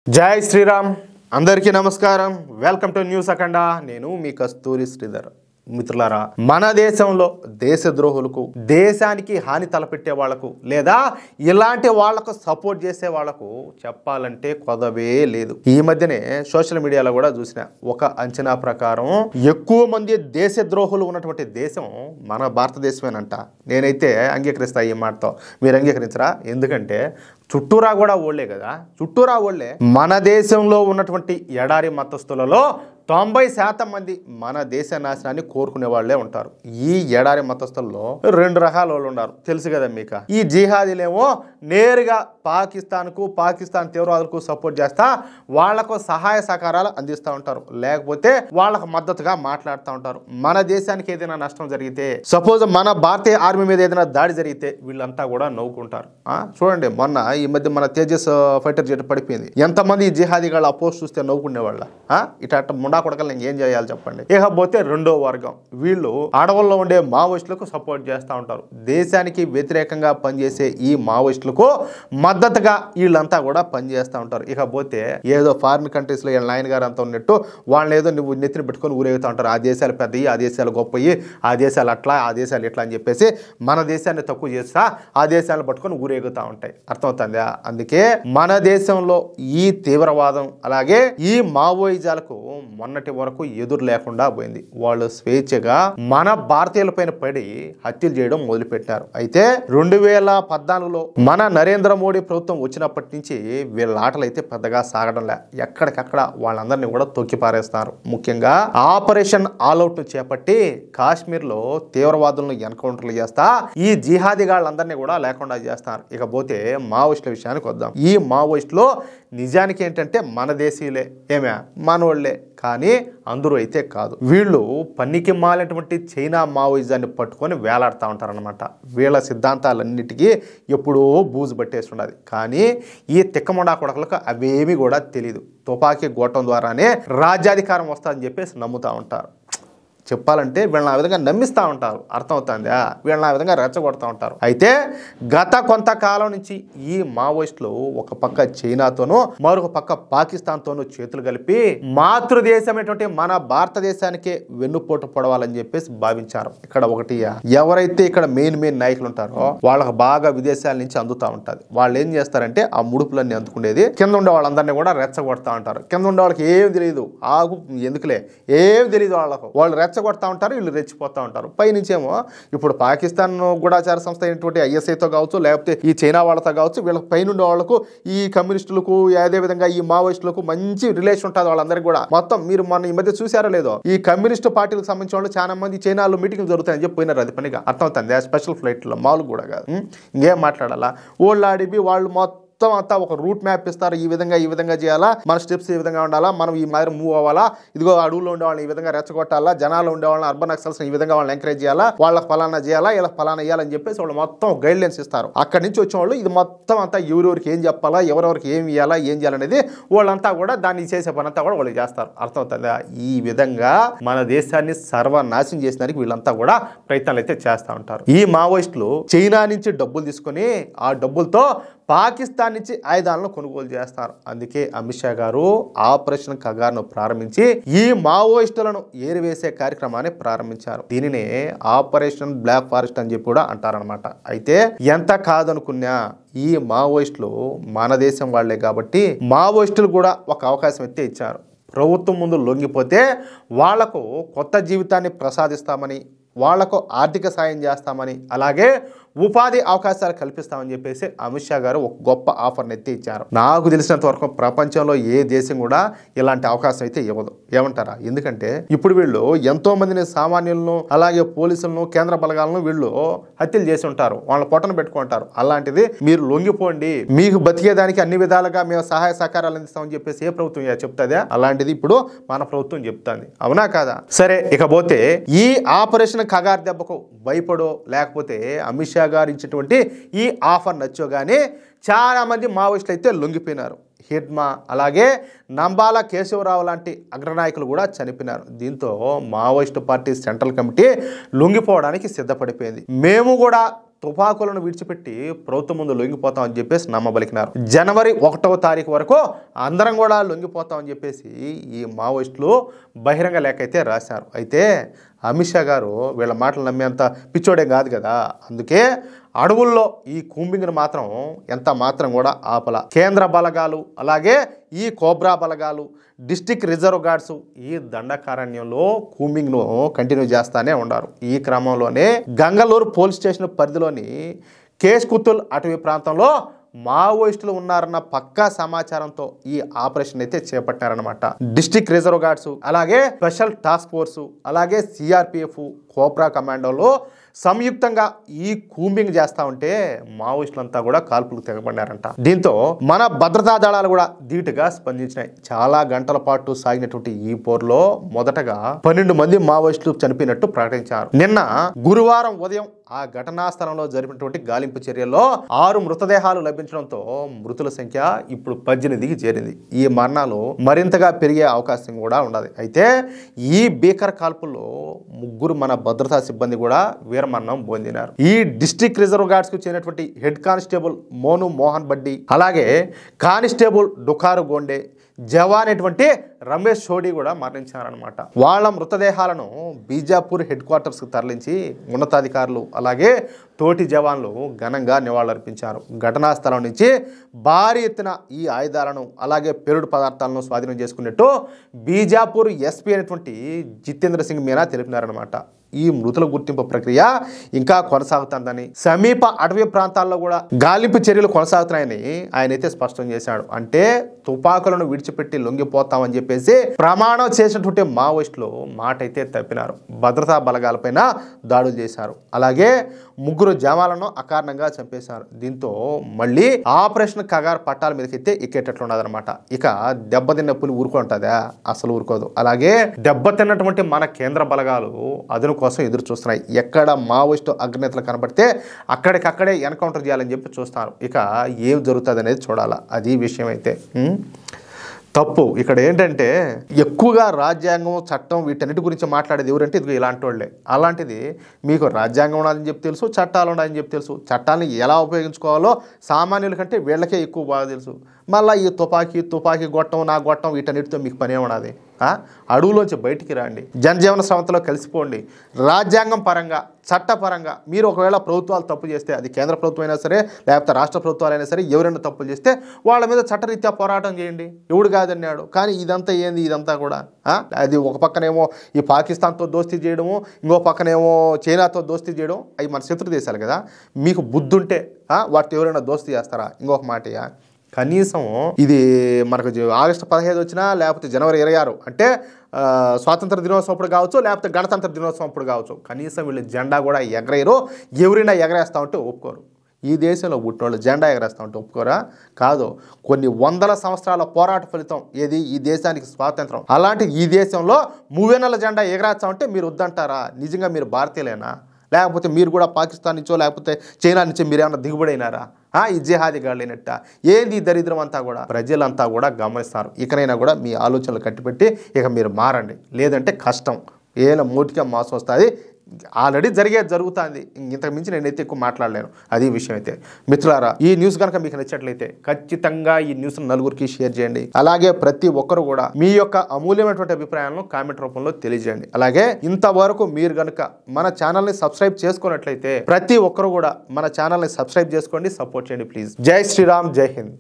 జై శ్రీరామ్ అందరికీ నమస్కారం వెల్కమ్ టు న్యూస్ అఖండ నేను మీ కస్తూరి శ్రీధర్ మిత్రులారా మన దేశంలో దేశద్రోహులకు దేశానికి హాని తలపెట్టే వాళ్లకు లేదా ఇలాంటి వాళ్లకు సపోర్ట్ చేసే వాళ్లకు చెప్పాలంటే కొదవే లేదు ఈ మధ్యనే సోషల్ మీడియాలో కూడా చూసిన ఒక అంచనా ప్రకారం ఎక్కువ మంది దేశద్రోహులు ఉన్నటువంటి దేశం మన భారతదేశమేనంట నేనైతే అంగీకరిస్తా ఈ మాటతో మీరు అంగీకరించరా ఎందుకంటే చుట్టూరా కూడా ఓళ్లే కదా చుట్టూరా ఓళ్లే మన దేశంలో ఉన్నటువంటి ఎడారి మతస్థులలో 90% మంది మన దేశ నాశనాన్ని కోరుకునే వాళ్ళే ఉంటారు ఈ ఎడారి మతస్థుల్లో రెండు రకాల వాళ్ళు ఉన్నారు తెలుసు కదా మీకు ఈ జిహాదీలేమో నేరుగా పాకిస్తాన్ తీవ్రవాదులకు సపోర్ట్ చేస్తా వాళ్లకు సహాయ సహకారాలు అందిస్తూ ఉంటారు లేకపోతే వాళ్ళకు మద్దతుగా మాట్లాడుతూ ఉంటారు మన దేశానికి ఏదైనా నష్టం జరిగితే సపోజ్ మన భారతీయ ఆర్మీ మీద ఏదైనా దాడి జరిగితే వీళ్ళంతా కూడా నవ్వుకుంటారు చూడండి మొన్న ఈ మధ్య మన తేజస్ ఫైటర్ జెట్ పడిపోయింది ఎంతమంది ఈ జిహాదీగాళ్ళు ఆ పోస్ట్ చూస్తే నవ్వుకునే వాళ్ళ ఇట ముండా కొడకలు ఏం చేయాలి చెప్పండి ఇకపోతే రెండో వర్గం వీళ్ళు అడవుల్లో ఉండే మావోయిస్టులకు సపోర్ట్ చేస్తూ ఉంటారు దేశానికి వ్యతిరేకంగా పనిచేసే ఈ మావోయిస్టులకు మద్దతుగా వీళ్ళంతా కూడా పనిచేస్తూ ఉంటారు ఇకపోతే ఏదో ఫారిన్ కంట్రీస్ లో నాయన గారు అంతా ఉన్నట్టు వాళ్ళని ఏదో నువ్వు నెత్తిని పెట్టుకొని ఊరేగుతూ ఉంటారు ఆ దేశాలు పెద్దవి ఆ దేశాలు గొప్పవి ఆ దేశాలు అట్లా ఆ దేశాలు ఇట్లా అని చెప్పేసి మన దేశాన్ని తక్కువ చేస్తా ఆ దేశాలను పట్టుకొని ఊరేగుతూ ఉంటాయి అర్థమవుతుందా అందుకే మన దేశంలో ఈ తీవ్రవాదం అలాగే ఈ మావోయిజాలకు మొన్నటి వరకు ఎదురు లేకుండా పోయింది వాళ్ళు స్వేచ్ఛగా మన భారతీయులపైన పడి హత్యలు చేయడం మొదలుపెట్టారు అయితే 2014లో మన నరేంద్ర మోడీ ప్రభుత్వం వచ్చినప్పటి నుంచి వీళ్ళ ఆటలు అయితే పెద్దగా సాగడంలే ఎక్కడికక్కడ వాళ్ళందరినీ కూడా తొక్కి పారేస్తారు ముఖ్యంగా ఆపరేషన్ ఆల్అౌట్ చేపట్టి కాశ్మీర్ లో తీవ్రవాదులను ఎన్కౌంటర్లు చేస్తా ఈ జిహాదీగాళ్ళందరినీ కూడా లేకుండా చేస్తారు ఇకపోతే మావోయిస్టుల విషయానికి వద్దాం ఈ మావోయిస్టులో నిజానికి ఏంటంటే మన దేశీయులే ఏమే మనోళ్లే కానీ అందరూ అయితే కాదు వీళ్ళు పనికి మాలినటువంటి చైనా మావోయిజాన్ని పట్టుకొని వేలాడుతూ ఉంటారనమాట వీళ్ళ సిద్ధాంతాలన్నిటికీ ఎప్పుడో బూజు పట్టేస్తుండదు కానీ ఈ తిక్కమండా కొడకలకు అవేమీ కూడా తెలియదు తుపాకీ గోటం ద్వారానే రాజ్యాధికారం వస్తుందని చెప్పేసి నమ్ముతూ ఉంటారు చెప్పాలంటే వీళ్ళని ఆ విధంగా నమ్మిస్తూ ఉంటారు అర్థమవుతుందా వీళ్ళని ఆ విధంగా రెచ్చగొడుతూ ఉంటారు అయితే గత కొంతకాలం నుంచి ఈ మావోయిస్టులు ఒక పక్క చైనాతోనూ మరొక పక్క పాకిస్తాన్తోనూ చేతులు కలిపి మాతృదేశమైనటువంటి మన భారతదేశానికే వెన్నుపోటు పొడవాలని చెప్పేసి భావించారు ఇక్కడ ఒకటి ఎవరైతే ఇక్కడ మెయిన్ నాయకులు ఉంటారో వాళ్ళకి బాగా విదేశాల నుంచి అందుతూ ఉంటుంది వాళ్ళు ఏం చేస్తారంటే ఆ ముడుపులన్నీ అందుకునేది కింద ఉండే వాళ్ళందరినీ కూడా రెచ్చగొడతా ఉంటారు కింద ఉండే వాళ్ళకి ఏం తెలియదు ఆగు ఎందుకులే ఏం తెలియదు వాళ్ళకు వాళ్ళు రెచ్చగొడతా ఉంటారు వీళ్ళు రెచ్చిపోతూ ఉంటారు పైనుంచేమో ఇప్పుడు పాకిస్తాన్ గూఢాచార సంస్థ అయినటువంటి ఐఎస్ఐతో కావచ్చు లేకపోతే ఈ చైనా వాళ్ళతో కావచ్చు వీళ్ళకి పైనుండే వాళ్ళకు ఈ కమ్యూనిస్టులకు అదే విధంగా ఈ మావోయిస్టులకు మంచి రిలేషన్ ఉంటుంది వాళ్ళందరికీ కూడా మొత్తం మీరు మొన్న ఈ మధ్య చూసారో లేదో ఈ కమ్యూనిస్ట్ పార్టీలకు సంబంధించిన వాళ్ళు చాలా మంది చైనాలో మీటింగ్లు జరుగుతాయని చెప్పి పోయినారు అది పనిగా అర్థమవుతుంది స్పెషల్ ఫ్లైట్లో మామూలు కూడా కాదు ఇంకేం మాట్లాడాలా వాళ్ళు ఆడిపి వాళ్ళు మొత్తం అంతా ఒక రూట్ మ్యాప్ ఇస్తారు ఈ విధంగా చేయాలా మన స్టెప్స్ ఈ విధంగా ఉండాలా మనం ఈ మాదిరి మూవ్ అవ్వాలా ఇదిగో అడవుల్లో ఉండే వాళ్ళని ఈ విధంగా రెచ్చగొట్టాలా జనాలు ఉండే వాళ్ళని అర్బన్ నక్సల్స్ ఈ విధంగా వాళ్ళని ఎంకరేజ్ చేయాలా వాళ్ళకి ఫలానా చేయాలా వీళ్ళకి ఫలానా చేయాలని చెప్పేసి వాళ్ళు మొత్తం గైడ్ లైన్స్ ఇస్తారు అక్కడి నుంచి వచ్చిన వాళ్ళు ఇది మొత్తం అంతా ఎవరెవరికి ఏం చెప్పాలా ఎవరెవరికి ఏం ఇవ్వాలా ఏం చేయాలనేది వాళ్ళంతా కూడా దాన్ని చేసే పని అంతా కూడా వాళ్ళు చేస్తారు అర్థమవుతుందా ఈ విధంగా మన దేశాన్ని సర్వనాశనం చేసినానికి వీళ్ళంతా కూడా ప్రయత్నాలు అయితే చేస్తూ ఉంటారు ఈ మావోయిస్టులు చైనా నుంచి డబ్బులు తీసుకొని ఆ డబ్బులతో పాకిస్తాన్ నుంచి ఆయుధాలను కొనుగోలు చేస్తారు అందుకే అమిత్ షా గారు ఆపరేషన్ కగార్ను ప్రారంభించి ఈ మావోయిస్టులను ఏరివేసే కార్యక్రమాన్ని ప్రారంభించారు దీనినే ఆపరేషన్ బ్లాక్ ఫారెస్ట్ అని చెప్పి కూడా అంటారనమాట అయితే ఎంత కాదనుకున్నా ఈ మావోయిస్టులు మన దేశం వాళ్లే కాబట్టి మావోయిస్టులు కూడా ఒక అవకాశం అయితే ఇచ్చారు ప్రభుత్వం ముందు లొంగిపోతే వాళ్లకు కొత్త జీవితాన్ని ప్రసాదిస్తామని వాళ్లకు ఆర్థిక సాయం చేస్తామని అలాగే ఉపాధి అవకాశాలు కల్పిస్తామని చెప్పేసి అమిత్ షా గారు ఒక గొప్ప ఆఫర్ని ఎత్తి ఇచ్చారు నాకు తెలిసినంత వరకు ప్రపంచంలో ఏ దేశం కూడా ఇలాంటి అవకాశం అయితే ఇవ్వదు ఏమంటారా ఎందుకంటే ఇప్పుడు వీళ్ళు ఎంతో మందిని సామాన్యులను అలాగే పోలీసులను కేంద్ర బలగాలను వీళ్ళు హత్యలు చేసి ఉంటారు వాళ్ళ పొట్టను పెట్టుకుంటారు అలాంటిది మీరు లొంగిపోండి మీకు బతికేదానికి అన్ని విధాలుగా మేము సహాయ సహకారాలు అందిస్తామని చెప్పేసి ఏ ప్రభుత్వం చెప్తుందా అలాంటిది ఇప్పుడు మన ప్రభుత్వం చెప్తుంది అవునా కాదా సరే ఇకపోతే ఈ ఆపరేషన్ కగార్ దెబ్బకు భయపడో లేకపోతే అమిత్ షా గారు ఇచ్చినటువంటి ఈ ఆఫర్ నచ్చోగానే చాలా మంది మావోయిస్టులు అయితే లొంగిపోయినారు హిడ్మా అలాగే నంబాల కేశవరావు లాంటి అగ్రనాయకులు కూడా చనిపోయినారు దీంతో మావోయిస్టు పార్టీ సెంట్రల్ కమిటీ లొంగిపోవడానికి సిద్ధపడిపోయింది మేము కూడా తుపాకులను విడిచిపెట్టి ప్రభుత్వం ముందు లొంగిపోతామని చెప్పేసి నమ్మబలికినారు. జనవరి 1వ తారీఖు వరకు అందరం కూడా లొంగిపోతామని చెప్పేసి ఈ మావోయిస్టులు బహిరంగ లేఖ అయితే రాశారు. అయితే అమిత్ షా గారు వీళ్ళ మాటలు నమ్మేంత పిచ్చోడే కాదు కదా, అందుకే అడవుల్లో ఈ కూంబింగ్ను మాత్రం ఎంత మాత్రం కూడా ఆపల. కేంద్ర బలగాలు అలాగే ఈ కోబ్రా బలగాలు డిస్ట్రిక్ట్ రిజర్వ్ గార్డ్స్ ఈ దండకారణ్యంలో కూంబింగ్ను కంటిన్యూ చేస్తానే ఉన్నారు. ఈ క్రమంలోనే గంగలూరు పోలీస్ స్టేషన్ పరిధిలోని కేష్కుతుల్ అటవీ ప్రాంతంలో మావోయిస్టులు ఉన్నారన్న పక్కా సమాచారంతో ఈ ఆపరేషన్ అయితే చేపట్టారనమాట. డిస్ట్రిక్ట్ రిజర్వ్ గార్డ్స్ అలాగే స్పెషల్ టాస్క్ ఫోర్సు అలాగే సిఆర్పిఎఫ్ కోబ్రా కమాండోలో సంయుక్తంగా ఈ కూంబింగ్ చేస్తా ఉంటే మావోయిస్టులంతా కూడా కాల్పులకు తెగబడినారంట. దీంతో మన భద్రతా దళాలు కూడా ధీటుగా స్పందించినాయి. చాలా గంటల పాటు సాగినటువంటి ఈ పోరులో మొదటగా 12 మంది మావోయిస్టులు చనిపోయినట్టు ప్రకటించారు. నిన్న గురువారం ఉదయం ఆ ఘటనా స్థలంలో జరిపినటువంటి గాలింపు చర్యల్లో 6 మృతదేహాలు లభించడంతో మృతుల సంఖ్య ఇప్పుడు 18కి చేరింది. ఈ మరణాలు మరింతగా పెరిగే అవకాశం కూడా ఉన్నది. అయితే ఈ భీకర కాల్పుల్లో 3 మన భద్రతా సిబ్బంది కూడా వీరమరణం పొందినారు. ఈ డిస్ట్రిక్ట్ రిజర్వ్ గార్డ్స్ కు చెందినటువంటి హెడ్ కానిస్టేబుల్ మోను మోహన్ బడ్డి అలాగే కానిస్టేబుల్ డుకారు గోండే జవాన్ అటువంటి రమేష్ సోడి కూడా మరణించారనమాట. వాళ్ళ మృతదేహాలను బీజాపూర్ హెడ్ క్వార్టర్స్కి తరలించి ఉన్నతాధికారులు అలాగే తోటి జవాన్లు ఘనంగా నివాళులర్పించారు. ఘటనా స్థలం నుంచి భారీ ఎత్తున ఈ ఆయుధాలను అలాగే పేలుడు పదార్థాలను స్వాధీనం చేసుకున్నట్టు బీజాపూర్ ఎస్పీ అయినటువంటి జితేంద్ర సింగ్ మీనా తెలిపినారనమాట. ఈ మృతుల గుర్తింపు ప్రక్రియ ఇంకా కొనసాగుతుందని, సమీప అటవీ ప్రాంతాల్లో కూడా గాలింపు చర్యలు కొనసాగుతున్నాయని ఆయన అయితే స్పష్టం చేశాడు. అంటే తుపాకులను విడిచిపెట్టి లొంగిపోతామని చెప్పేసి ప్రమాణం చేసినటువంటి మావోయిస్టులు మాట అయితే తప్పినారు. భద్రతా బలగాలపైన దాడులు చేశారు. అలాగే 3 జవాన్లను అకారణంగా చంపేశారు. దీంతో మళ్ళీ ఆపరేషన్ కగార్ పట్టాల మీదకైతే ఎక్కేటట్లున్నదనమాట. ఇక దెబ్బతిన్న పులి ఊరుకుంటుందా? అసలు ఊరుకోదు. అలాగే దెబ్బతిన్నటువంటి మన కేంద్ర బలగాలు అదను కోసం ఎదురు చూస్తున్నాయి. ఎక్కడ మావోయిస్టు అగ్రనేతలు కనబడితే అక్కడికక్కడే ఎన్కౌంటర్ చేయాలని చెప్పి చూస్తారు. ఇక ఏం జరుగుతుంది అనేది చూడాలా. అది విషయం అయితే తప్పు ఇక్కడ ఏంటంటే ఎక్కువగా రాజ్యాంగం చట్టం వీటన్నిటి గురించి మాట్లాడేది ఎవరంటే ఇదిగో ఇలాంటి వాళ్ళే. అలాంటిది మీకు రాజ్యాంగం ఉండాలని చెప్పి తెలుసు, చట్టాలు ఉండాలని చెప్పి తెలుసు, చట్టాలను ఎలా ఉపయోగించుకోవాలో సామాన్యుల కంటే వీళ్ళకే ఎక్కువ బాగా తెలుసు. మళ్ళీ ఈ తుపాకీ గొట్టం నా గొట్టం వీటన్నిటితో మీకు పనే ఉన్నది. అడవులోంచి బయటికి రండి, జనజీవన స్రవంతిలో కలిసిపోండి. రాజ్యాంగం పరంగా చట్టపరంగా మీరు ఒకవేళ ప్రభుత్వాలు తప్పు చేస్తే అది కేంద్ర ప్రభుత్వం అయినా సరే లేకపోతే రాష్ట్ర ప్రభుత్వాలైనా సరే ఎవరైనా తప్పులు చేస్తే వాళ్ళ మీద చట్టరీత్యా పోరాటం చేయండి. ఎవడు కాదన్నాడు. కానీ ఇదంతా ఏంది? ఇదంతా కూడా అది ఒక పక్కనేమో ఈ పాకిస్తాన్తో దోస్తీ చేయడము, ఇంకో పక్కనేమో చైనాతో దోస్తీ చేయడం. అవి మన శత్రు దేశాలు కదా. మీకు బుద్ధి ఉంటే వాటితో ఎవరైనా దోస్తీ చేస్తారా? ఇంకొక మాటయా, కనీసం ఇది మనకు ఆగస్టు 15 వచ్చినా లేకపోతే జనవరి 26 అంటే స్వాతంత్ర దినోత్సవం అప్పుడు కావచ్చు లేకపోతే గణతంత్ర దినోత్సవం అప్పుడు కావచ్చు, కనీసం వీళ్ళు జెండా కూడా ఎగరేయరు. ఎవరైనా ఎగరేస్తా ఉంటే ఒప్పుకోరు. ఈ దేశంలో పుట్టినోళ్ళు జెండా ఎగరేస్తా ఉంటే ఒప్పుకోరా? కాదు, కొన్ని వందల సంవత్సరాల పోరాట ఫలితం ఏది ఈ దేశానికి స్వాతంత్రం. అలాంటి ఈ దేశంలో 3 నెలల జెండా ఎగరేస్తా ఉంటే మీరు వద్దంటారా? నిజంగా మీరు భారతీయులేనా? లేకపోతే మీరు కూడా పాకిస్తాన్ నుంచో లేకపోతే చైనా నుంచో మీరేమన్నా దిగుబడైనారా? ఈ జిహాదీ గాళ్ళైనట్ట ఏంది ఈ దరిద్రం అంతా కూడా? ప్రజలంతా కూడా గమనిస్తారు. ఇకనైనా కూడా మీ ఆలోచనలు కట్టిపెట్టి ఇక మీరు మారండి, లేదంటే కష్టం. ఏమైనా మూటిగా మోసం వస్తుంది. ఆల్రెడీ జరుగుతుంది. ఇంతకు మించి నేనైతే ఎక్కువ మాట్లాడలేను. అది విషయం అయితే మిత్రులారా, ఈ న్యూస్ కనుక మీకు నచ్చినట్లయితే ఖచ్చితంగా ఈ న్యూస్ నలుగురికి షేర్ చేయండి. అలాగే ప్రతి ఒక్కరు కూడా మీ యొక్క అమూల్యమైనటువంటి అభిప్రాయాలను కామెంట్ రూపంలో తెలియజేయండి. అలాగే ఇంతవరకు మీరు కనుక మన ఛానల్ని సబ్స్క్రైబ్ చేసుకున్నట్లయితే ప్రతి ఒక్కరు కూడా మన ఛానల్ని సబ్స్క్రైబ్ చేసుకోండి, సపోర్ట్ చేయండి ప్లీజ్. జై శ్రీరామ్, జై హింద్.